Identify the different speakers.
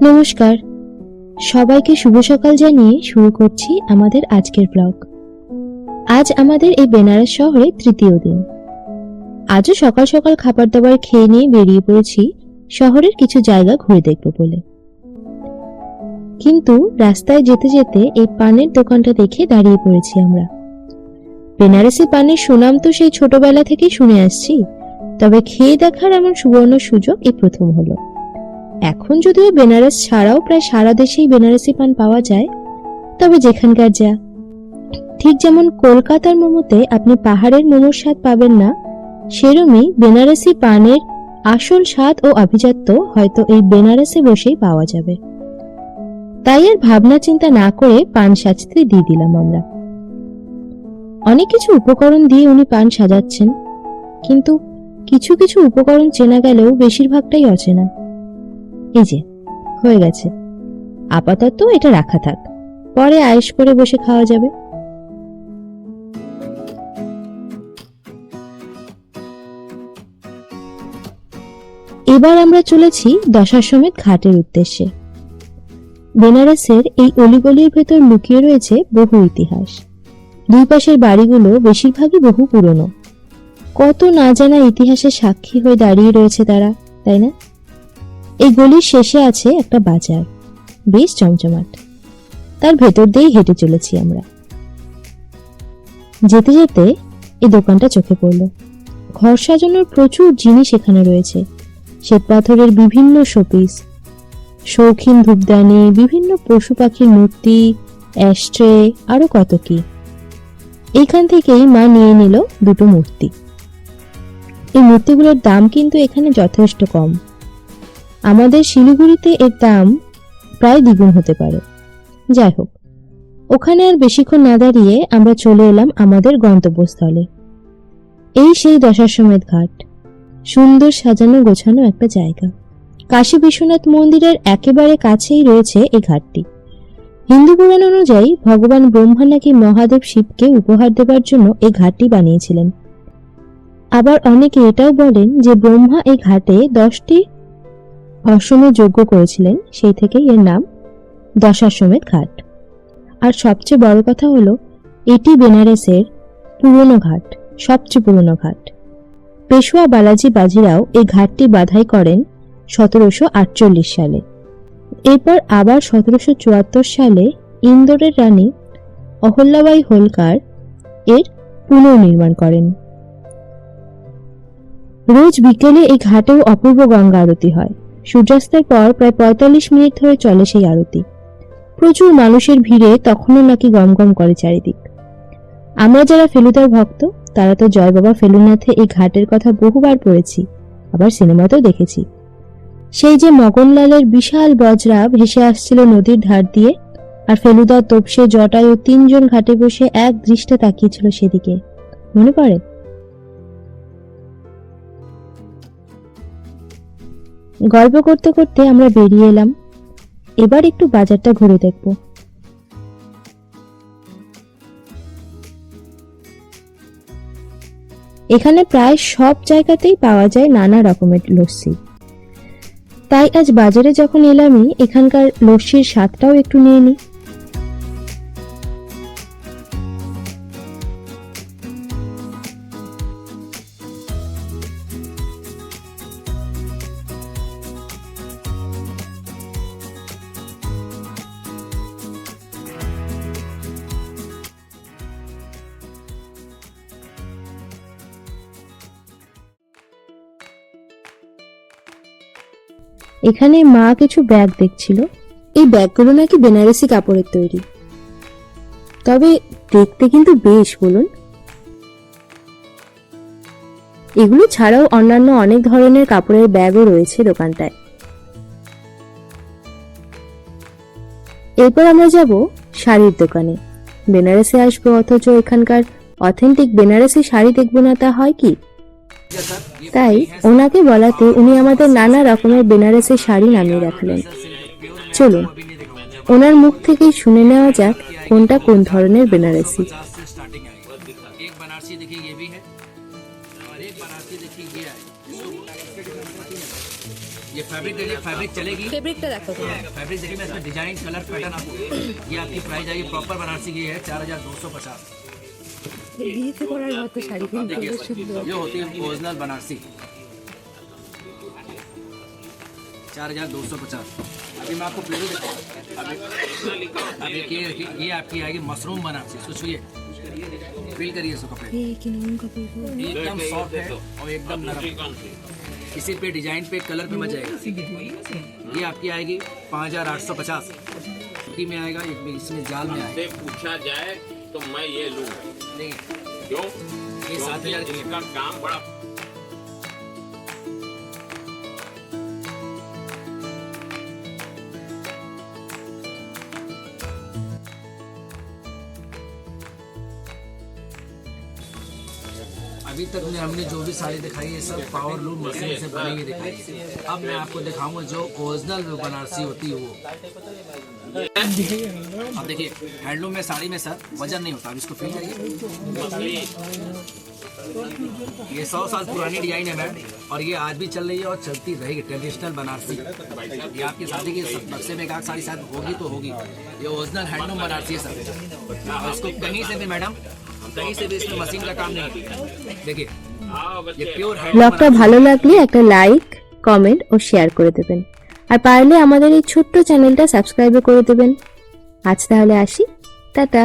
Speaker 1: নমস্কার, সবাইকে শুভ সকাল জানিয়ে শুরু করছি আমাদের আজকের ব্লগ। আজ আমাদের এই বেনারস শহরে তৃতীয় দিন। আজও সকাল সকাল খাবার দাবার খেয়ে নিয়ে বেরিয়ে পড়েছি শহরের কিছু জায়গা ঘুরে দেখব বলে। কিন্তু রাস্তায় যেতে যেতে এই পানের দোকানটা দেখে দাঁড়িয়ে পড়েছি আমরা। বেনারসি পানের সুনাম তো সেই ছোটবেলা থেকেই শুনে আসছি, তবে খেয়ে দেখার এমন সুবর্ণ সুযোগ এই প্রথম হলো। এখন যদিও বেনারস ছাড়াও প্রায় সারা দেশেই বেনারসি পান পাওয়া যায়, তবে যেখানকার যা। ঠিক যেমন কলকাতার মোমোতে আপনি পাহাড়ের মোমোর স্বাদ পাবেন না, সেরকমই বেনারসি পানের আসল স্বাদ ও আভিজাত্য হয়তো এই বেনারসে বসেই পাওয়া যাবে। তাই আর ভাবনা চিন্তা না করে পান সাজতে দিয়ে দিলাম আমরা। অনেক কিছু উপকরণ দিয়ে উনি পান সাজাচ্ছেন, কিন্তু কিছু কিছু উপকরণ চেনা গেলেও বেশিরভাগটাই অচেনা। এই যে হয়ে গেছে, আপাতত এটা রাখা থাক, পরে আয়েশ করে বসে খাওয়া যাবে। এবার আমরা চলেছি দশাশ্বমেধ ঘাটের উদ্দেশ্যে। বেনারসের এই অলিগলির ভেতর লুকিয়ে রয়েছে বহু ইতিহাস। দুই পাশের বাড়িগুলো বেশিরভাগই বহু পুরনো। কত না জানা ইতিহাসের সাক্ষী হয়ে দাঁড়িয়ে রয়েছে তারা, তাই না? এই গলির শেষে আছে একটা বাজার, বেশ জমজমাট। তার ভেতর দিয়েই হেঁটে চলেছি আমরা। যেতে যেতে এই দোকানটা চোখে পড়ল। ঘর সাজানোর প্রচুর জিনিস এখানে রয়েছে। শ্বেত পাথরের বিভিন্ন শোপিস, শৌখিন ধূপদানি, বিভিন্ন পশু পাখির মূর্তি, অ্যাশট্রে, আরো কত কি। এইখান থেকেই মা নিয়ে নিল দুটো মূর্তি। এই মূর্তিগুলোর দাম কিন্তু এখানে যথেষ্ট কম। আমাদের শিলিগুড়িতে এর দাম প্রায় দ্বিগুণ হতে পারে। যাই হোক, ওখানে আর বেশিক্ষণ না দাঁড়িয়ে আমরা চলে এলাম আমাদের গন্তব্যস্থলে। এই সেই দশাশ্বমেধ ঘাট, সুন্দর সাজানো গোছানো একটা জায়গা। কাশী বিশ্বনাথ মন্দিরের একেবারে কাছেই রয়েছে এই ঘাটটি। হিন্দু পুরাণ অনুযায়ী ভগবান ব্রহ্মা নাকি মহাদেব শিবকে উপহার দেবার জন্য এই ঘাটটি বানিয়েছিলেন। আবার অনেকে এটাও বলেন যে ব্রহ্মা এই ঘাটে 10টি অশ্বমেধ যজ্ঞ করেছিলেন, সেই থেকেই এর নাম দশাশ্বমেধ ঘাট। আর সবচেয়ে বড় কথা হলো, এটি বেনারসের পুরনো ঘাট, সবচেয়ে পুরনো ঘাট। পেশোয়া বালাজি বাজিরাও এই ঘাটটি বাধাই করেন 1748 সালে। এরপর আবার 1774 সালে ইন্দোরের রানী অহল্যাবাই হোলকার এর পুনর্নির্মাণ করেন। রোজ বিকেলে এই ঘাটেও অপূর্ব গঙ্গা আরতি হয়। সূর্যাস্তের পর প্রায় 45 মিনিট ধরে চলে সেই আরতি। প্রচুর মানুষের ভিড়ে তখনও নাকি গমগম করে চারিদিক। আমরা যারা ফেলুদার ভক্ত, তারা তো জয় বাবা ফেলুনাথে এই ঘাটের কথা বহুবার পড়েছি, আবার সিনেমাতেও দেখেছি। সেই যে মগনলালের বিশাল বজরা ভেসে আসছিল নদীর ধার দিয়ে, আর ফেলুদা, তোপসে, জটায়ু 3 জন ঘাটে বসে এক দৃষ্টে তাকিয়েছিল সেদিকে, মনে পড়ে? গল্প করতে করতে আমরা বেরিয়ে এলাম। এবার একটু বাজারটা ঘুরে দেখব। এখানে প্রায় সব জায়গাতেই পাওয়া যায় নানা রকমের লস্যি। তাই আজ বাজারে যখন এলামই, এখানকার লস্যির স্বাদটাও একটু নিয়ে নিই। এখানে মা কিছু ব্যাগ দেখছিল। এই ব্যাগগুলো নাকি বেনারসি কাপড়ের তৈরি, তবে দেখতে কিন্তু বেশ, বলুন। এগুলো ছাড়াও অন্যান্য অনেক ধরনের কাপড়ের ব্যাগও রয়েছে দোকানটায়। এরপর আমরা যাব শাড়ির দোকানে। বেনারসে আসবো অথচ এখানকার অথেন্টিক বেনারসি শাড়ি দেখবো না, তা হয় কি? তাই ওনাকে বলাতে উনি আমাদের নানা রকমের বেনারসি শাড়ি নামিয়ে রাখলেন। চলুন ওনার মুখ থেকেই শুনে নেওয়া যাক কোনটা কোন ধরনের বেনারসি।
Speaker 2: एक बनारसी देखिए ये है, ये फैब्रिक देखिए, फैब्रिक चलेगी,
Speaker 1: ফেব্রিকটা দেখো তুমি।
Speaker 2: फैब्रिक देखिए, मैं इसमें डिजाइन कलर पैटर्न आपको, ये आपकी प्राइस आएगी प्रॉपर बनारसी की है 4250।
Speaker 1: বিয়েতে পরার মতো শাড়ি কিন্তু
Speaker 2: देखिए
Speaker 1: খুব সুন্দর।
Speaker 2: ये होती है ओरिजिनल बनारसी 4250। अभी मैं आपको प्लेटो दिखाऊंगा। अभी ये आपकी आएगी मशरूम बनारसी, इसको छुइए, फील करिए इसको कपड़े,
Speaker 1: এই কি নরম कापड़ गो।
Speaker 2: एकदम सॉफ्ट है और एकदम नरम। किसी पे डिजाइन पे कलर पे मच जाएगा। ये आपकी आएगी 5850 में आएगा, इसमें जाल में आएगा।
Speaker 3: पूछा जाए तो मैं ये लूँ,
Speaker 2: देखिए
Speaker 3: क्यों?
Speaker 2: ये 7000 की
Speaker 3: इसका काम बड़ा
Speaker 2: अभी तक में हमने जो भी साड़ी दिखाई है सब पावर लूम मशीन से बनी हुई दिखाई। अब मैं आपको दिखाऊंगा जो ओरिजिनल बनारसी होती है वो। अब देखिए हैंडलूम में साड़ी में सर वजन नहीं होता, अब इसको फील करिए। ये 100 साल पुरानी डिजाइन है मैम, और ये आज भी चल रही है और चलती रहेगी, ट्रेडिशनल बनारसी। ये आपकी शादी की बक्से में एक आध साड़ी शायद होगी तो होगी, ये ओरिजिनल हैंडलूम बनारसी है सर। और इसको कहीं से भी मैडम, कहीं से भी इसमें मशीन का काम नहीं है। देखिए ये प्योर
Speaker 1: ব্লগটা ভালো লাগলে একটা লাইক, কমেন্ট ও শেয়ার করে দেবেন। আর পারলে আমাদের এই ছোট্ট চ্যানেলটা সাবস্ক্রাইব করে দেবেন। আজ তাহলে আসি, টাটা।